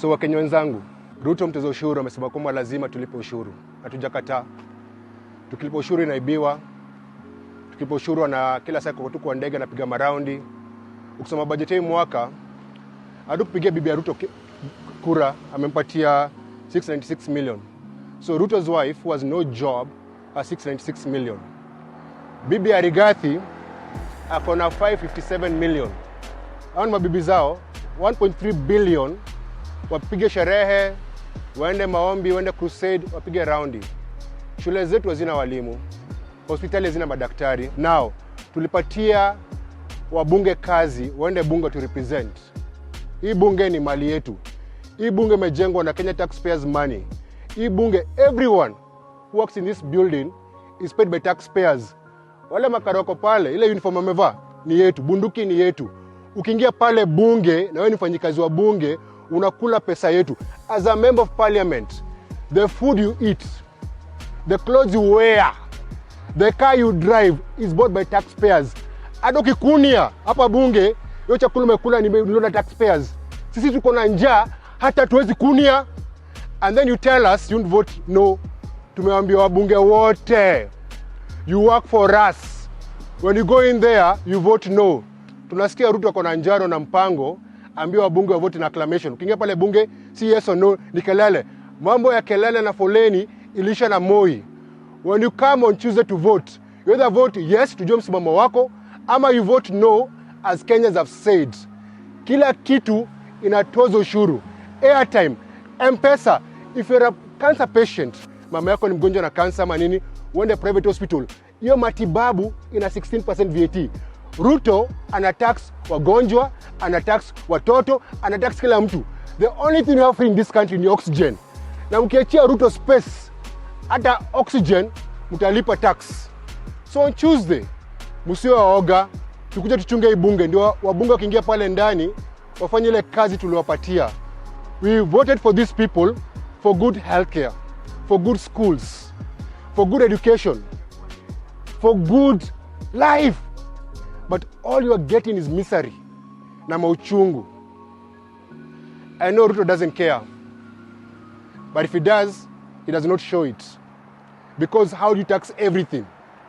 So Wakenya wenzangu, Ruto mtoza ushuru amesema kwamba lazima tulipe ushuru. Hatujakataa. Tukilipa ushuru inaibiwa. Tukilipa ushuru na kila saa kwa tuko ndege na piga maraundi. Ukisoma bajeti hii mwaka, hadi kupigia bibi ya Ruto kura amempatia 696 million. So Ruto's wife who has no job has 696 million. Bibi ya Rigathi akona 557 million. Hao ni mabibi zao 1.3 billion. Wapige sherehe, waende maombi, waende crusade, wapige raundi. Shule zetu hazina walimu, hospitali hazina madaktari. Now, tulipatia wabunge kazi, waende bunge to represent. Hii bunge ni mali yetu. Hii bunge imejengwa na Kenya taxpayers money. Hii bunge, everyone who works in this building is paid by taxpayers. Wale makaroko pale, ile uniform amevaa ni yetu, bunduki ni yetu. Ukiingia pale bunge na wewe ni mfanyikazi wa bunge, unakula pesa yetu. As a member of parliament, the food you eat, the clothes you wear, the car you drive is bought by taxpayers. Hata ukikunia hapa bunge, hiyo chakula umekula ni na taxpayers. Sisi tuko na njaa hata tuwezi kunia. And then you tell us you don't vote no. Tumewaambia wabunge wote, you work for us. When you go in there, you vote no. Tunasikia Ruto ako na njaro na mpango, ambia wabunge wa vote na acclamation. Ukiingia pale bunge, si yes or no, ni kelele. Mambo ya kelele na foleni ilisha na Moi. When you come on Tuesday to vote, you either vote yes, tujue msimamo wako, ama you vote no, as Kenyans have said. Kila kitu inatoza ushuru. Airtime, M-Pesa. If you're a cancer patient, mama yako ni mgonjwa na cancer ama nini, uende private hospital. Hiyo matibabu ina 16% VAT. Ruto anatax wagonjwa, anatax watoto, anatax kila mtu. The only thing you have in this country ni oxygen. Na mkiachia Ruto space, hata oxygen mtalipa tax. So on Tuesday, msiwe waoga, tukuja tuchunge hii bunge, ndio wabunge wakiingia pale ndani wafanye ile kazi tuliwapatia. We voted for these people for good healthcare, for good schools, for good education, for good life. But all you are getting is misery na mauchungu. I know Ruto doesn't care. But if he does not show it. Because how do you tax everything?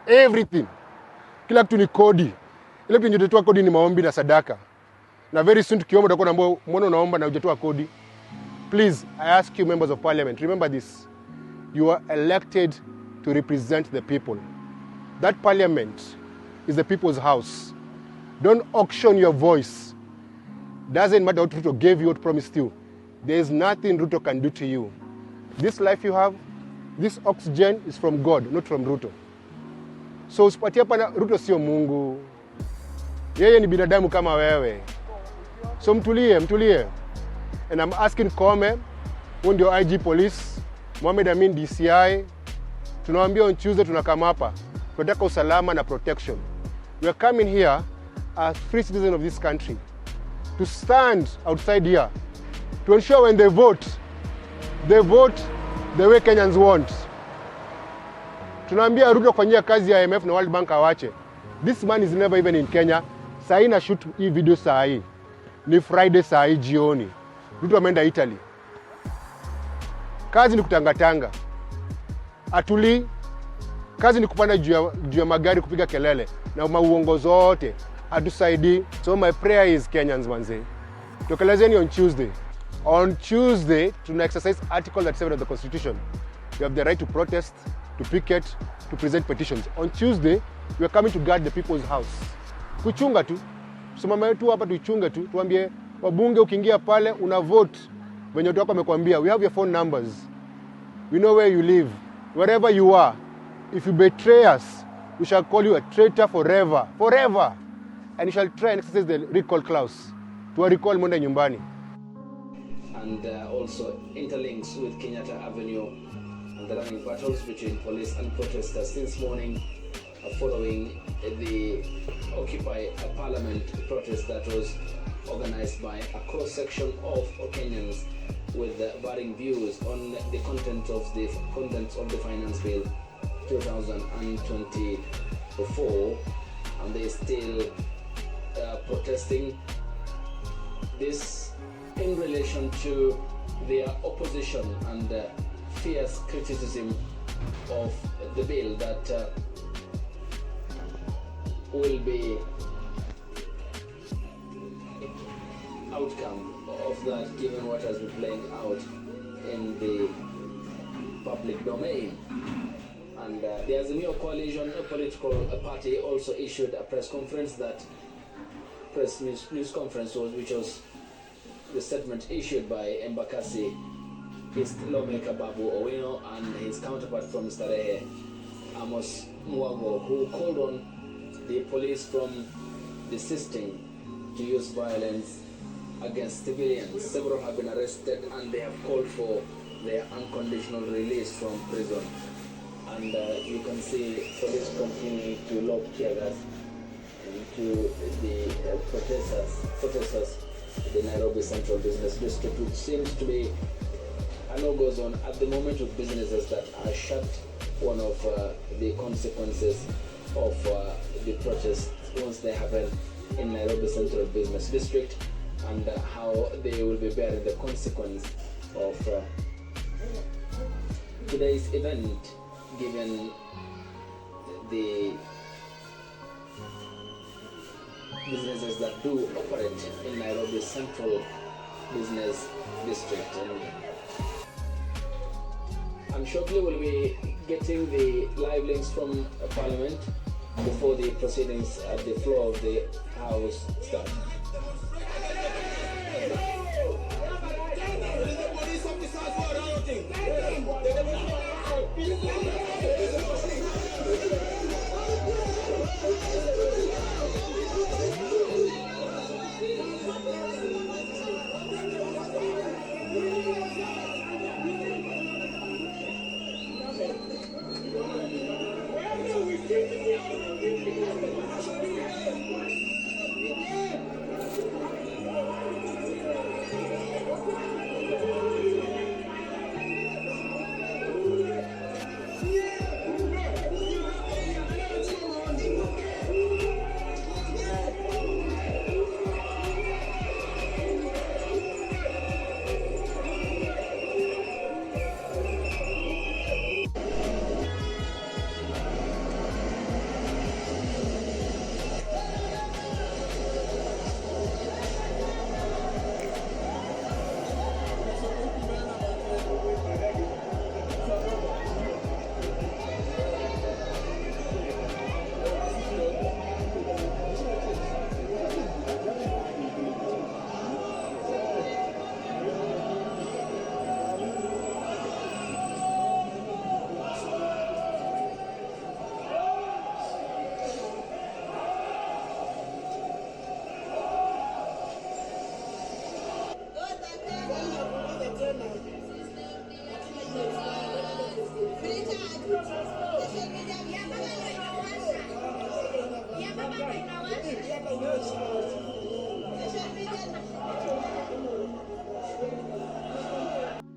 Everything. Kila kitu ni kodi. Ile kitu nyotetua kodi ni maombi na sadaka. Na very soon tukiomba utakuwa naambia mbona unaomba na hujatoa kodi? Please, I ask you members of parliament, remember this. You are elected to represent the people. That parliament is the people's house. Don't auction your voice. Doesn't matter what Ruto gave you, what promised you. There is nothing Ruto can do to you. This life you have, this oxygen is from God, not from Ruto. So usipatie pana Ruto sio Mungu. Yeye ni binadamu kama wewe. So mtulie. And I'm asking Kome, who ndio IG police, Mohamed Amin DCI, tunawaambia on Tuesday tunakama hapa. Tunataka usalama na protection. We are coming here as free citizens of this country to stand outside here to ensure when they vote the way Kenyans want. Tunaambia Ruto kufanyia kazi ya IMF na World Bank awache. This man is never even in Kenya. Saa hii na shoot hii video saa hii. Ni Friday saa hii jioni. Ruto ameenda Italy. Kazi ni kutangatanga. Atuli. Kazi ni kupanda juu ya magari kupiga kelele. Na mauongo zote. Atusaidi. So my prayer is Kenyans manze. Tokelezeni on Tuesday. On Tuesday, tuna exercise Article 37 of the Constitution. You have the right to protest, to picket, to present petitions. On Tuesday, we are coming to guard the people's house. Kuchunga tu. Simama yetu hapa tuichunga tu. Tuambie wabunge ukiingia pale una vote. Wenye watu wako wamekwambia, we have your phone numbers. We know where you live. Wherever you are. If you betray us, we shall call you a traitor forever. Forever. And you shall try and exercise the recall clause. To recall mwende nyumbani. And also interlinks with Kenyatta Avenue and the running battles between police and protesters since morning following the Occupy Parliament protest that was organized by a cross-section of Kenyans with varying views on the contents of the Finance Bill 2024, and they're still protesting. This in relation to their opposition and fierce criticism of the bill that will be outcome of that, given what has been playing out in the public domain. And the Azimio Coalition, a political party, also issued a press conference, news conference, which was the statement issued by Embakasi East lawmaker Babu Owino and his counterpart from Starehe, Amos Mwago, who called on the police from desisting to use violence against civilians. Several have been arrested and they have called for their unconditional release from prison. And you can see police continuing to lob tear gas into the protesters in the Nairobi Central Business District, which seems to be a no-go zone at the moment with businesses that are shut. One of the consequences of the protests once they happen in Nairobi Central Business District, and how they will be bearing the consequence of today's event, given the businesses that do operate in Nairobi Central Business District. And shortly we'll be getting the live links from Parliament before the proceedings at the floor of the House start.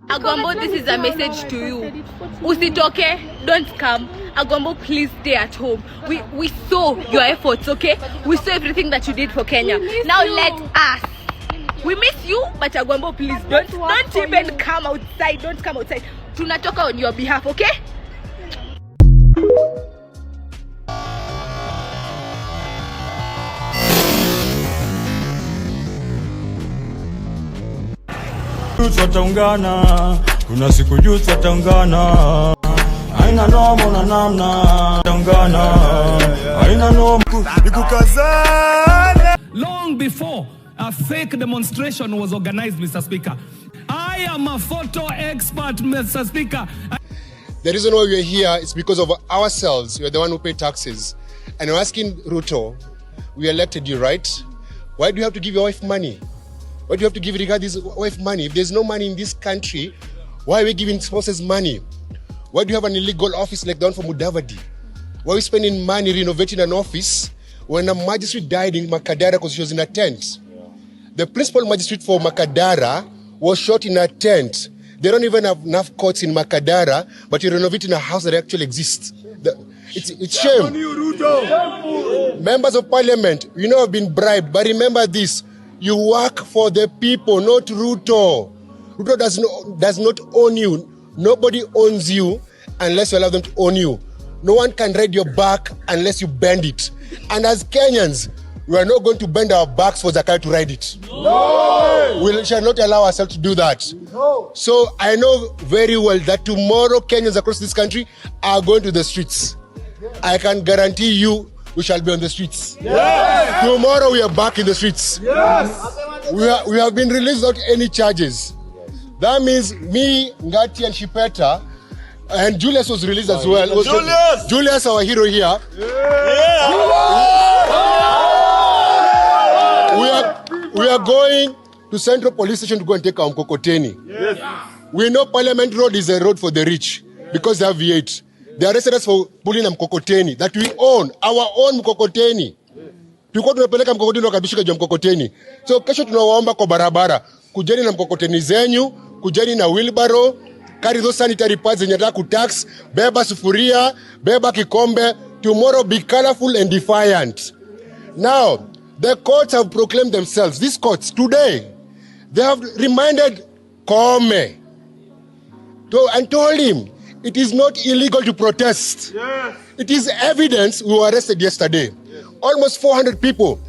Agwambo, this is a message to you. Usitoke, don't come. Agwambo, please stay at home. We saw your efforts, okay? We saw everything that you did for Kenya. Now let us. We miss you, but Agwambo, please don't even come outside. Don't come outside. Tunatoka on your behalf, okay? Wataungana, kuna siku juu wataungana, haina noma na namna, wataungana, haina noma nikukazana. Long before a fake demonstration was organized, Mr. Speaker, I am a photo expert, Mr. Speaker. The reason why we are here is because of ourselves. We are the one who pay taxes. And we're asking Ruto, we elected you, right? Why do you have to give your wife money? Why do you have to give this wife money? If there's no money in this country, why are we giving spouses money? Why do you have an illegal office like the one for Mudavadi? Why are we spending money renovating an office when a magistrate died in Makadara because she was in a tent? The principal magistrate for Makadara was shot in a tent. They don't even have enough courts in Makadara, but you're renovating a house that actually exists. It's shame. Members of Parliament, you know have been bribed, but remember this. You work for the people, not Ruto. Ruto does not own you. Nobody owns you unless you allow them to own you. No one can ride your back unless you bend it. And as Kenyans, we are not going to bend our backs for Zakayo to ride it. No! We shall not allow ourselves to do that. No. So I know very well that tomorrow Kenyans across this country are going to the streets. Yes. I can guarantee you we shall be on the streets. Yes. Tomorrow we are back in the streets. Yes. We have been released without any charges. Yes. That means me, Ngati and Shipeta, and Julius was released as well. Julius, our hero here. Yeah. We are going to Central Police Station to go and take our Mkokoteni. Yes. We know Parliament Road is a road for the rich because they have V8. They arrested us for pulling a Mkokoteni that we own, our own Mkokoteni. Tulikuwa tunapeleka Mkokoteni wakabishika juu Mkokoteni. So kesho tunawaomba kwa barabara, kujeni na Mkokoteni zenyu, kujeni na wheelbarrow, carry those sanitary pads zenye nataka kutax, beba sufuria, beba kikombe. Tomorrow be colorful and defiant. Now, the courts have proclaimed themselves. These courts today, they have reminded Koome and told him it is not illegal to protest. Yes. It is evidence. We were arrested yesterday. Yes. Almost 400 people.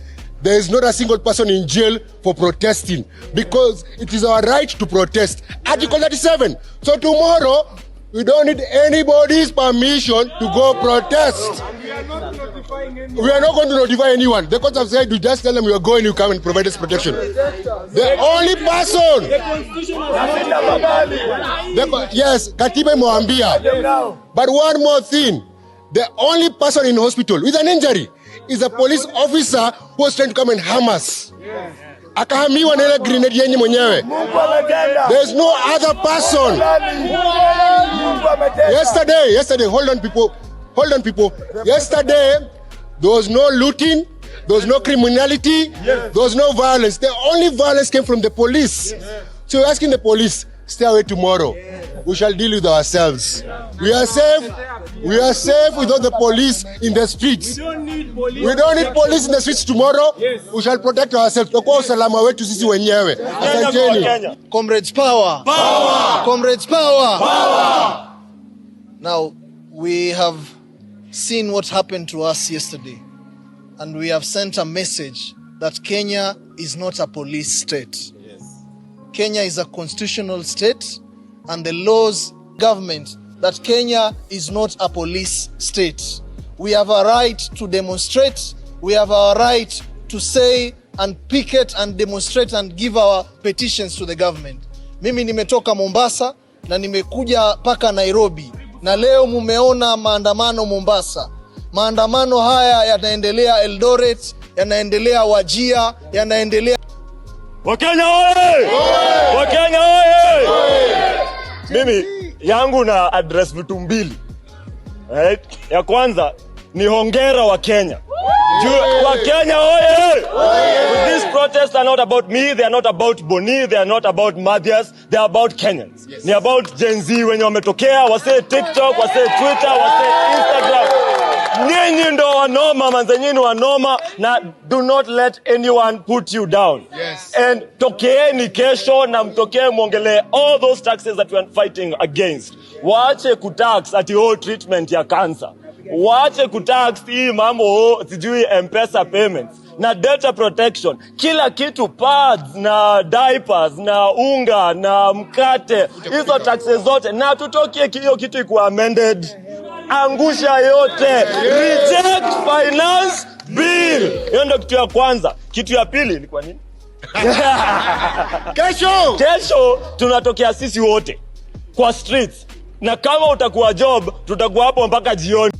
There is not a single person in jail for protesting because it is our right to protest. Article 37. So tomorrow, we don't need anybody's permission to go protest. We are not going to notify anyone. The courts have said, you just tell them you are going, you come and provide us protection. The only person. Yes, Katiba Moambia. But one more thing. The only person in hospital with an injury is a police officer who was trying to come and harm us. Akahamiwa na ile grenade yenye mwenyewe. There is no other person. Yesterday, hold on people. Yesterday, there was no looting, there was no criminality, there was no violence. The only violence came from the police. So we're asking the police, stay away tomorrow. We shall deal with ourselves. We are safe without the police in the streets. We don't need police in the streets tomorrow. We shall protect ourselves. Tutakuwa usalama wetu sisi wenyewe. Asanteni. Comrades power. Power. Comrades power. Power. Now, we have seen what happened to us yesterday. And we have sent a message that Kenya is not a police state. Yes. Kenya is a constitutional state, and the laws government that Kenya is not a police state. We have a right to demonstrate. We have a right to say and picket and demonstrate and give our petitions to the government. Mimi nimetoka Mombasa na nimekuja paka Nairobi. Na leo mumeona maandamano Mombasa. Maandamano haya yanaendelea Eldoret, yanaendelea Wajir, yanaendelea Wakenya oye! Wakenya oye! Mimi yangu na address vitu mbili. Right? Ya kwanza ni hongera wa Kenya. Wakenya oye! These protests are not about me, they are not about Boni, they are not about Mathias, they are about Kenyans. Yes. Ni about Gen Z wenye wametokea, wase TikTok, wase Twitter, wase Instagram. Nyinyi ndo wanoma, manzenyini wanoma, na do not let anyone put you down. Yes. And tokeeni kesho na mtokee muongele all those taxes that we are fighting against. Waache kutax ati treatment ya cancer. Waache kutax hii mambo sijui M-Pesa payments na data protection, kila kitu, pads na diapers na unga na mkate, hizo taxes zote, na tutokie hiyo kitu ikuwa amended. Angusha yote. Reject finance bill. Hiyo ndio kitu ya kwanza. Kitu ya pili ilikuwa nini? Kesho tunatokea sisi wote kwa streets, na kama utakuwa job tutakuwa hapo mpaka jioni.